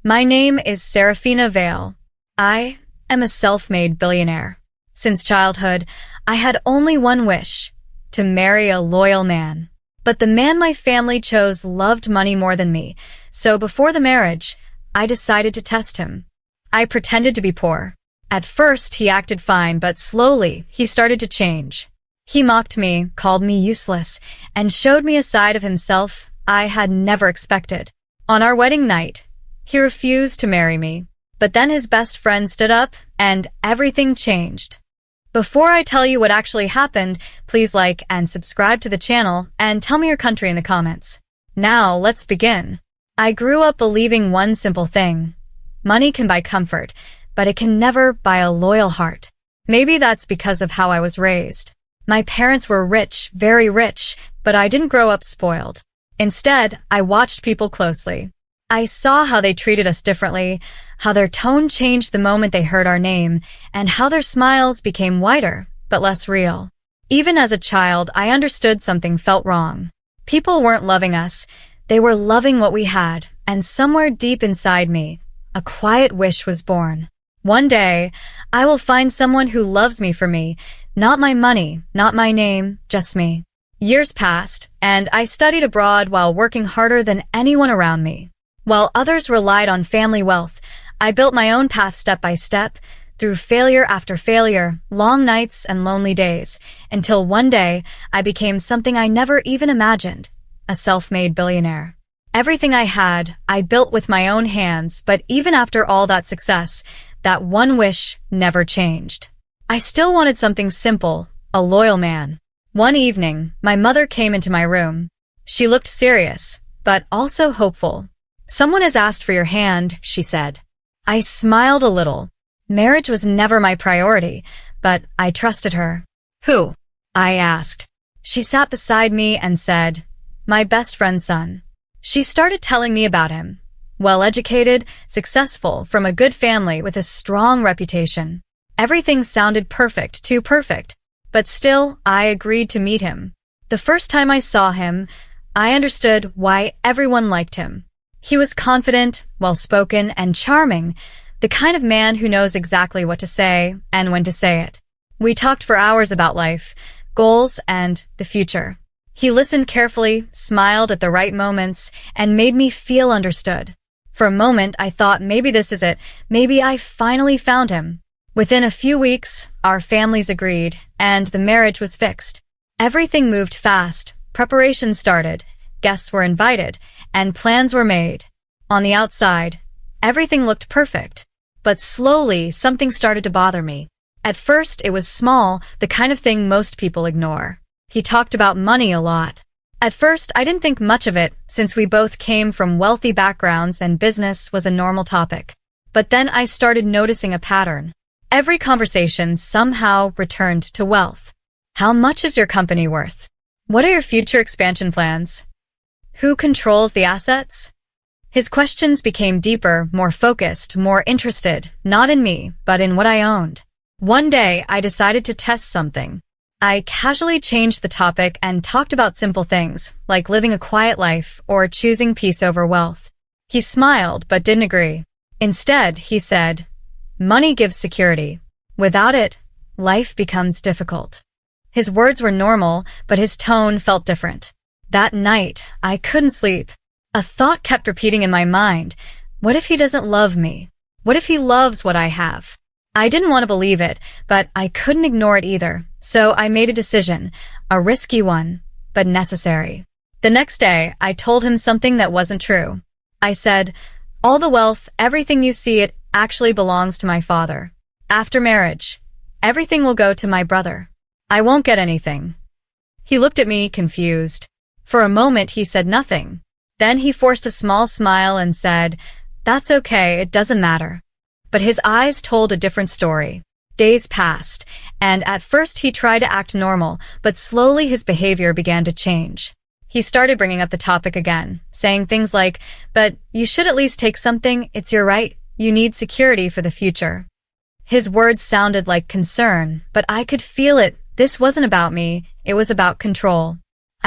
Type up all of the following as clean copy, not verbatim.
My name is Serafina Vale. I am a self-made billionaire. Since childhood, I had only one wish: to marry a loyal man. But the man my family chose loved money more than me, so before the marriage, I decided to test him. I pretended to be poor. At first, he acted fine, but slowly, he started to change. He mocked me, called me useless, and showed me a side of himself I had never expected. On our wedding night, he refused to marry me. But then his best friend stood up, and everything changed. Before I tell you what actually happened, please like and subscribe to the channel, and tell me your country in the comments. Now, let's begin. I grew up believing one simple thing: money can buy comfort, but it can never buy a loyal heart. Maybe that's because of how I was raised. My parents were rich, very rich, but I didn't grow up spoiled. Instead, I watched people closely. I saw how they treated us differently, how their tone changed the moment they heard our name, and how their smiles became wider, but less real. Even as a child, I understood something felt wrong. People weren't loving us, they were loving what we had, and somewhere deep inside me, a quiet wish was born. One day, I will find someone who loves me for me, not my money, not my name, just me. Years passed, and I studied abroad while working harder than anyone around me. While others relied on family wealth, I built my own path step by step, through failure after failure, long nights and lonely days, until one day I became something I never even imagined: a self-made billionaire. Everything I had, I built with my own hands, but even after all that success, that one wish never changed. I still wanted something simple: a loyal man. One evening, my mother came into my room. She looked serious, but also hopeful. "Someone has asked for your hand," she said. I smiled a little. Marriage was never my priority, but I trusted her. "Who?" I asked. She sat beside me and said, "My best friend's son." She started telling me about him. Well-educated, successful, from a good family with a strong reputation. Everything sounded perfect, too perfect. But still, I agreed to meet him. The first time I saw him, I understood why everyone liked him. He was confident, well-spoken, and charming, the kind of man who knows exactly what to say and when to say it. We talked for hours about life, goals, and the future. He listened carefully, smiled at the right moments, and made me feel understood. For a moment, I thought maybe this is it, maybe I finally found him. Within a few weeks, our families agreed, and the marriage was fixed. Everything moved fast, preparations started, guests were invited, and plans were made. On the outside, everything looked perfect. But slowly, something started to bother me. At first, it was small, the kind of thing most people ignore. He talked about money a lot. At first, I didn't think much of it, since we both came from wealthy backgrounds and business was a normal topic. But then I started noticing a pattern. Every conversation somehow returned to wealth. How much is your company worth? What are your future expansion plans? Who controls the assets? His questions became deeper, more focused, more interested, not in me, but in what I owned. One day, I decided to test something. I casually changed the topic and talked about simple things, like living a quiet life or choosing peace over wealth. He smiled, but didn't agree. Instead, he said, "Money gives security. Without it, life becomes difficult." His words were normal, but his tone felt different. That night, I couldn't sleep. A thought kept repeating in my mind: what if he doesn't love me? What if he loves what I have? I didn't want to believe it, but I couldn't ignore it either, so I made a decision, a risky one, but necessary. The next day, I told him something that wasn't true. I said, "All the wealth, everything you see, it actually belongs to my father. After marriage, everything will go to my brother. I won't get anything." He looked at me, confused. For a moment, he said nothing. Then he forced a small smile and said, "That's okay, it doesn't matter." But his eyes told a different story. Days passed, and at first he tried to act normal, but slowly his behavior began to change. He started bringing up the topic again, saying things like, "But you should at least take something, it's your right, you need security for the future." His words sounded like concern, but I could feel it. This wasn't about me, it was about control.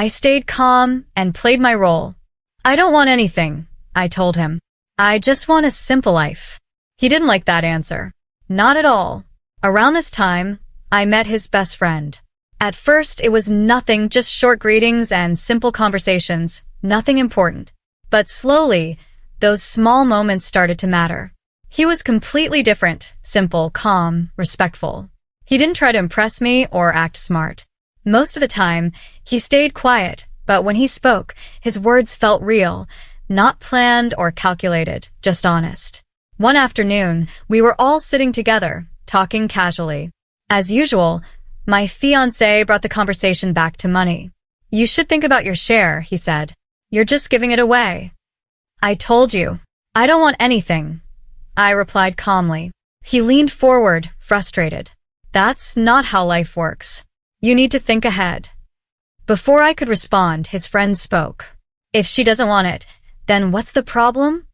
I stayed calm and played my role. "I don't want anything," I told him. I just want a simple life. He didn't like that answer. Not at all. Around this time, I met his best friend. At first, it was nothing, just short greetings and simple conversations, nothing important. But slowly, those small moments started to matter. He was completely different, simple, calm, respectful. He didn't try to impress me or act smart. Most of the time, he stayed quiet, but when he spoke, his words felt real, not planned or calculated, just honest. One afternoon, we were all sitting together, talking casually. As usual, my fiancé brought the conversation back to money. You should think about your share, he said. You're just giving it away. I told you. I don't want anything, I replied calmly. He leaned forward, frustrated. That's not how life works. You need to think ahead. Before I could respond, his friend spoke. If she doesn't want it, then what's the problem?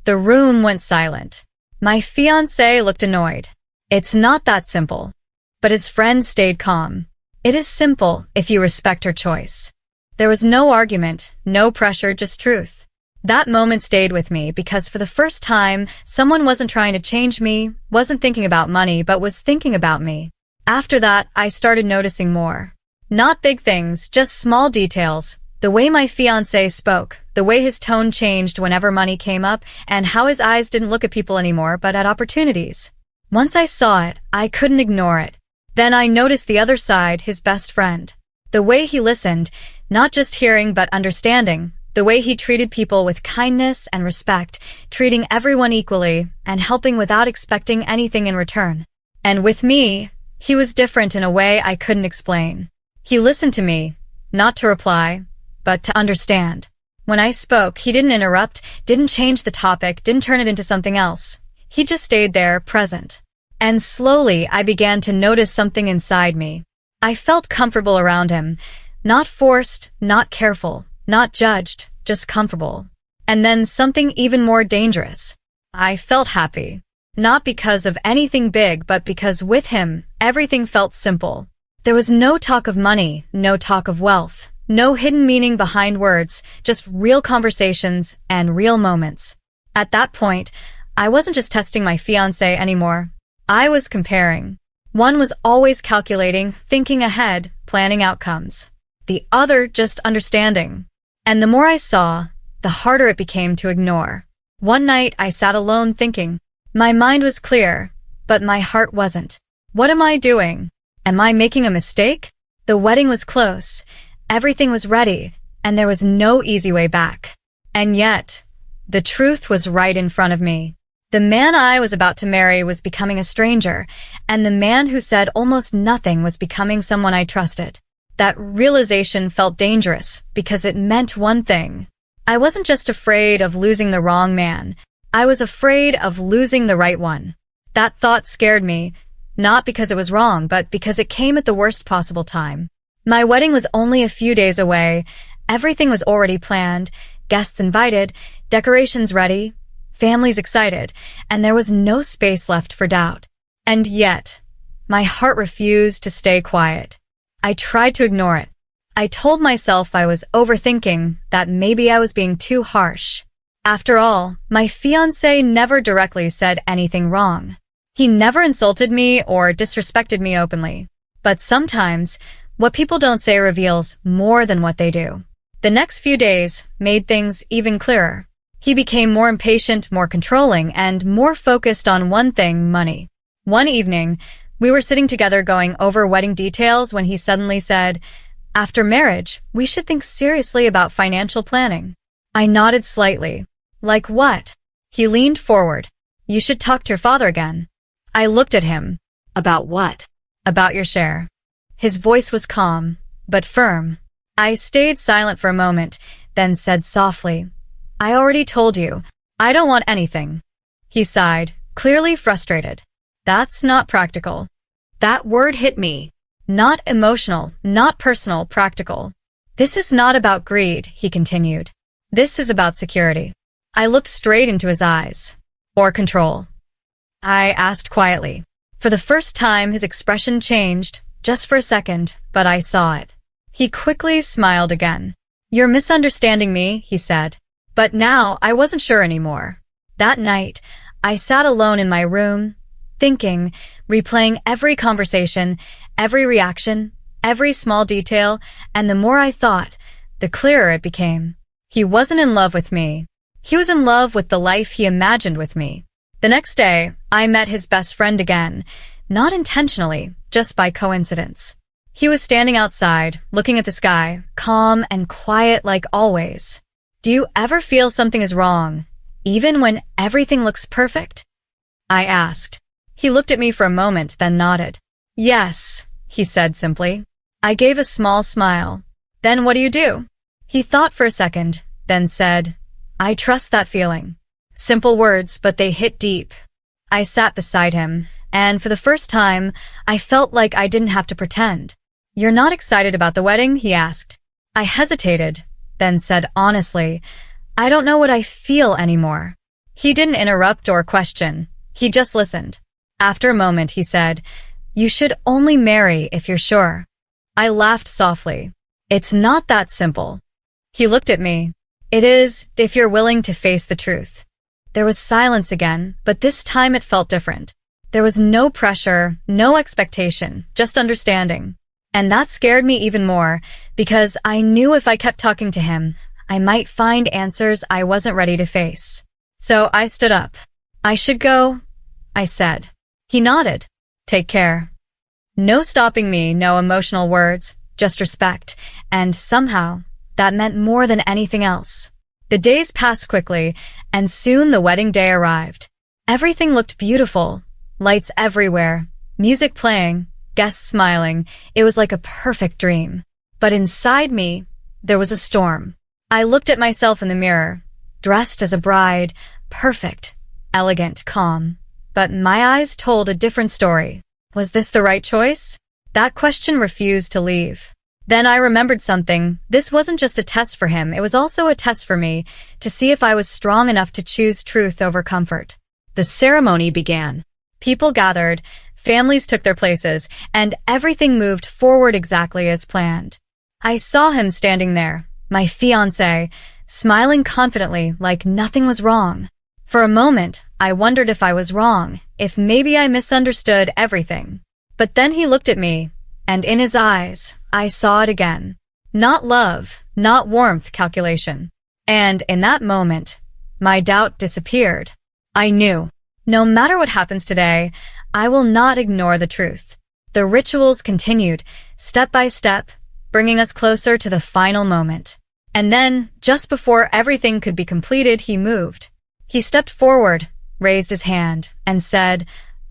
The room went silent. My fiancé looked annoyed. It's not that simple. But his friend stayed calm. It is simple if you respect her choice. There was no argument, no pressure, just truth. That moment stayed with me because for the first time, someone wasn't trying to change me, wasn't thinking about money, but was thinking about me. After that, I started noticing more. Not big things, just small details. The way my fiancé spoke, the way his tone changed whenever money came up, and how his eyes didn't look at people anymore but at opportunities. Once I saw it, I couldn't ignore it. Then I noticed the other side, his best friend. The way he listened, not just hearing but understanding. The way he treated people with kindness and respect, treating everyone equally, and helping without expecting anything in return. And with me, he was different in a way I couldn't explain. He listened to me, not to reply, but to understand. When I spoke, he didn't interrupt, didn't change the topic, didn't turn it into something else. He just stayed there, present. And slowly, I began to notice something inside me. I felt comfortable around him. Not forced, not careful, not judged, just comfortable. And then something even more dangerous. I felt happy. Not because of anything big, but because with him, everything felt simple. There was no talk of money, no talk of wealth, no hidden meaning behind words, just real conversations and real moments. At that point, I wasn't just testing my fiancé anymore. I was comparing. One was always calculating, thinking ahead, planning outcomes. The other just understanding. And the more I saw, the harder it became to ignore. One night, I sat alone thinking. My mind was clear, but my heart wasn't. What am I doing? Am I making a mistake? The wedding was close. Everything was ready, and there was no easy way back. And yet, the truth was right in front of me. The man I was about to marry was becoming a stranger, and the man who said almost nothing was becoming someone I trusted. That realization felt dangerous because it meant one thing. I wasn't just afraid of losing the wrong man. I was afraid of losing the right one. That thought scared me, not because it was wrong, but because it came at the worst possible time. My wedding was only a few days away. Everything was already planned, guests invited, decorations ready, families excited, and there was no space left for doubt. And yet, my heart refused to stay quiet. I tried to ignore it. I told myself I was overthinking, that maybe I was being too harsh. After all, my fiancé never directly said anything wrong. He never insulted me or disrespected me openly. But sometimes, what people don't say reveals more than what they do. The next few days made things even clearer. He became more impatient, more controlling, and more focused on one thing, money. One evening, we were sitting together going over wedding details when he suddenly said, "After marriage, we should think seriously about financial planning." I nodded slightly. Like what? He leaned forward. "You should talk to your father again." I looked at him. "About what?" "About your share." His voice was calm, but firm. I stayed silent for a moment, then said softly, "I already told you. I don't want anything." He sighed, clearly frustrated. "That's not practical." That word hit me. Not emotional, not personal, practical. "This is not about greed," he continued. "This is about security." I looked straight into his eyes. "Or control?" I asked quietly. For the first time, his expression changed, just for a second, but I saw it. He quickly smiled again. "You're misunderstanding me," he said. But now I wasn't sure anymore. That night, I sat alone in my room, thinking, replaying every conversation, every reaction, every small detail, and the more I thought, the clearer it became. He wasn't in love with me. He was in love with the life he imagined with me. The next day, I met his best friend again, not intentionally, just by coincidence. He was standing outside, looking at the sky, calm and quiet like always. Do you ever feel something is wrong, even when everything looks perfect? I asked. He looked at me for a moment, then nodded. Yes, he said simply. I gave a small smile. Then what do? He thought for a second, then said, I trust that feeling. Simple words, but they hit deep. I sat beside him, and for the first time, I felt like I didn't have to pretend. You're not excited about the wedding? He asked. I hesitated, then said honestly, I don't know what I feel anymore. He didn't interrupt or question. He just listened. After a moment, he said, You should only marry if you're sure. I laughed softly. It's not that simple. He looked at me. It is, if you're willing to face the truth. There was silence again, but this time it felt different. There was no pressure, no expectation, just understanding. And that scared me even more, because I knew if I kept talking to him, I might find answers I wasn't ready to face. So I stood up. I should go, I said. He nodded. Take care. No stopping me, no emotional words, just respect, and somehow, that meant more than anything else. The days passed quickly, and soon the wedding day arrived. Everything looked beautiful. Lights everywhere, music playing, guests smiling. It was like a perfect dream. But inside me, there was a storm. I looked at myself in the mirror, dressed as a bride, perfect, elegant, calm. But my eyes told a different story. Was this the right choice? That question refused to leave. Then I remembered something. This wasn't just a test for him, it was also a test for me, to see if I was strong enough to choose truth over comfort. The ceremony began. People gathered, families took their places, and everything moved forward exactly as planned. I saw him standing there, my fiancé, smiling confidently like nothing was wrong. For a moment, I wondered if I was wrong, if maybe I misunderstood everything. But then he looked at me, and in his eyes, I saw it again. Not love, not warmth, calculation. And in that moment, my doubt disappeared. I knew, no matter what happens today, I will not ignore the truth. The rituals continued, step by step, bringing us closer to the final moment. And then, just before everything could be completed, he moved. He stepped forward, raised his hand, and said,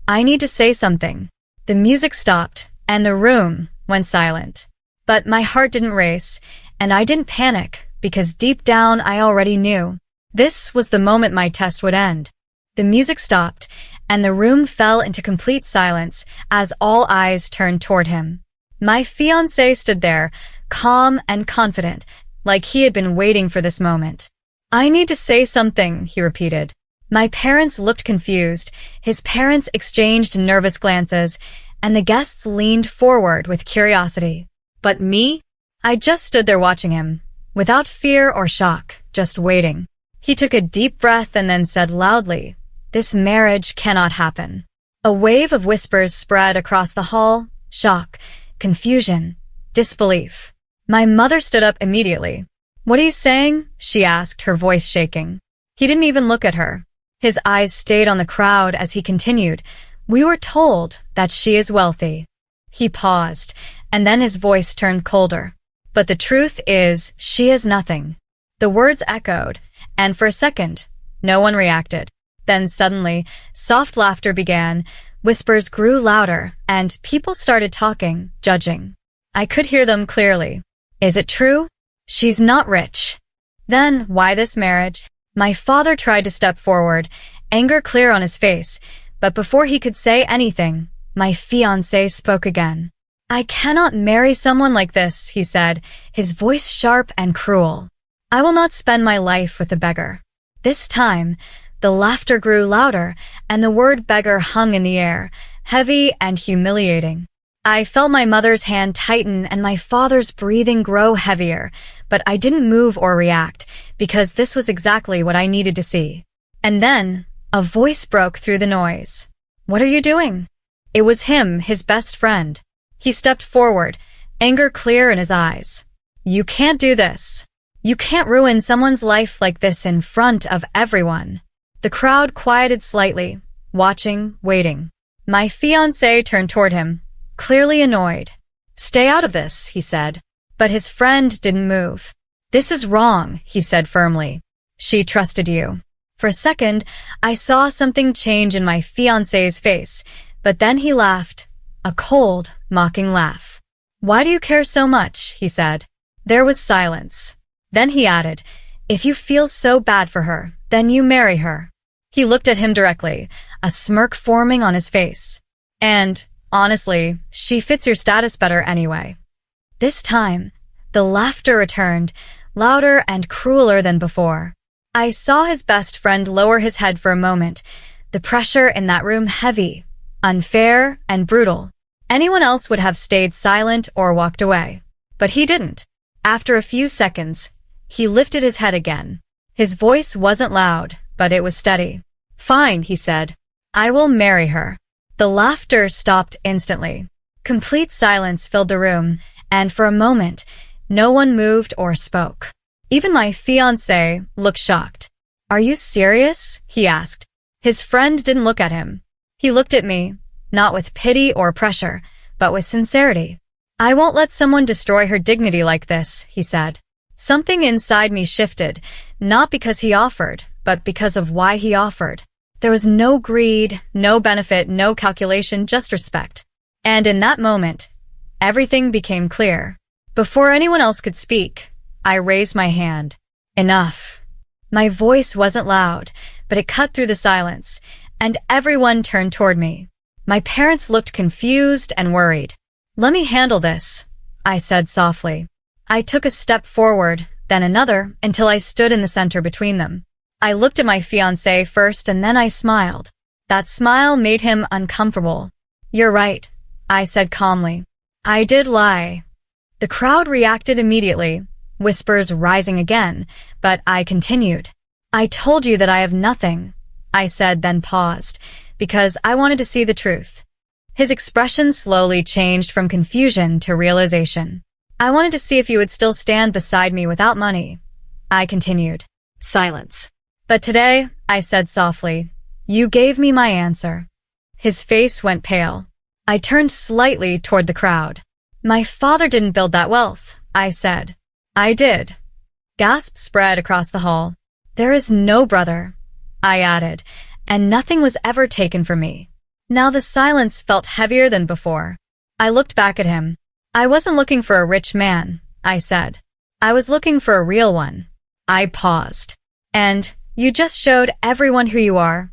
I need to say something. The music stopped, and the room went silent. But my heart didn't race, and I didn't panic, because deep down I already knew. This was the moment my test would end. The music stopped, and the room fell into complete silence as all eyes turned toward him. My fiancé stood there, calm and confident, like he had been waiting for this moment. I need to say something, he repeated. My parents looked confused, his parents exchanged nervous glances, and the guests leaned forward with curiosity. But me? I just stood there watching him, without fear or shock, just waiting. He took a deep breath and then said loudly, This marriage cannot happen. A wave of whispers spread across the hall, shock, confusion, disbelief. My mother stood up immediately. What are you saying? She asked, her voice shaking. He didn't even look at her. His eyes stayed on the crowd as he continued, We were told that she is wealthy. He paused, and then his voice turned colder. But the truth is, she is nothing. The words echoed, and for a second, no one reacted. Then suddenly, soft laughter began, whispers grew louder, and people started talking, judging. I could hear them clearly. Is it true? She's not rich. Then, why this marriage? My father tried to step forward, anger clear on his face, but before he could say anything, my fiancé spoke again. I cannot marry someone like this, he said, his voice sharp and cruel. I will not spend my life with a beggar. This time, the laughter grew louder, and the word beggar hung in the air, heavy and humiliating. I felt my mother's hand tighten and my father's breathing grow heavier, but I didn't move or react, because this was exactly what I needed to see. And then, a voice broke through the noise. "What are you doing?" It was him, his best friend. He stepped forward, anger clear in his eyes. "You can't do this. You can't ruin someone's life like this in front of everyone." The crowd quieted slightly, watching, waiting. My fiancé turned toward him, clearly annoyed. "Stay out of this," he said. But his friend didn't move. "This is wrong," he said firmly. "She trusted you." For a second, I saw something change in my fiancé's face, but then he laughed, a cold, mocking laugh. "Why do you care so much?" he said. There was silence. Then he added, "If you feel so bad for her, then you marry her." He looked at him directly, a smirk forming on his face. "And, honestly, she fits your status better anyway." This time, the laughter returned, louder and crueler than before. I saw his best friend lower his head for a moment, the pressure in that room heavy, unfair, and brutal. Anyone else would have stayed silent or walked away. But he didn't. After a few seconds, he lifted his head again. His voice wasn't loud, but it was steady. "Fine," he said. "I will marry her." The laughter stopped instantly. Complete silence filled the room, and for a moment, no one moved or spoke. Even my fiancé looked shocked. "Are you serious?" he asked. His friend didn't look at him. He looked at me, not with pity or pressure, but with sincerity. "I won't let someone destroy her dignity like this," he said. Something inside me shifted, not because he offered, but because of why he offered. There was no greed, no benefit, no calculation, just respect. And in that moment, everything became clear. Before anyone else could speak, I raised my hand. Enough. My voice wasn't loud, but it cut through the silence, and everyone turned toward me. My parents looked confused and worried. "Let me handle this," I said softly. I took a step forward, then another, until I stood in the center between them. I looked at my fiancé first and then I smiled. That smile made him uncomfortable. "You're right," I said calmly. "I did lie." The crowd reacted immediately, whispers rising again, but I continued. "I told you that I have nothing," I said, then paused, because I wanted to see the truth. His expression slowly changed from confusion to realization. "I wanted to see if you would still stand beside me without money," I continued. Silence. "But today," I said softly, "you gave me my answer." His face went pale. I turned slightly toward the crowd. "My father didn't build that wealth," I said. "I did." Gasps spread across the hall. "There is no brother," I added, "and nothing was ever taken from me." Now the silence felt heavier than before. I looked back at him. "I wasn't looking for a rich man," I said. "I was looking for a real one." I paused. "And you just showed everyone who you are."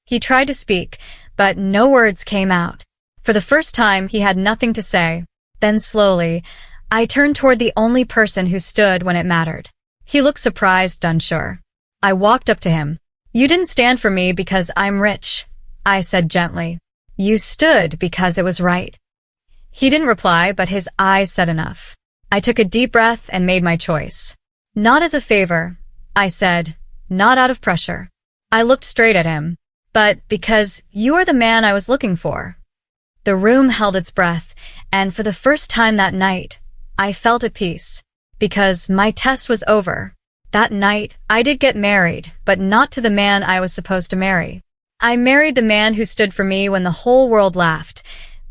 He tried to speak, but no words came out. For the first time, he had nothing to say. Then slowly, I turned toward the only person who stood when it mattered. He looked surprised, unsure. I walked up to him. "You didn't stand for me because I'm rich," I said gently. "You stood because it was right." He didn't reply, but his eyes said enough. I took a deep breath and made my choice. "Not as a favor," I said, "not out of pressure." I looked straight at him. "But because you are the man I was looking for." The room held its breath, and for the first time that night, I felt at peace. Because my test was over. That night, I did get married, but not to the man I was supposed to marry. I married the man who stood for me when the whole world laughed.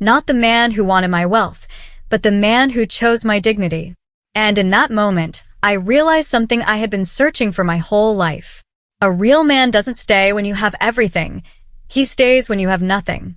Not the man who wanted my wealth, but the man who chose my dignity. And in that moment, I realized something I had been searching for my whole life. A real man doesn't stay when you have everything. He stays when you have nothing.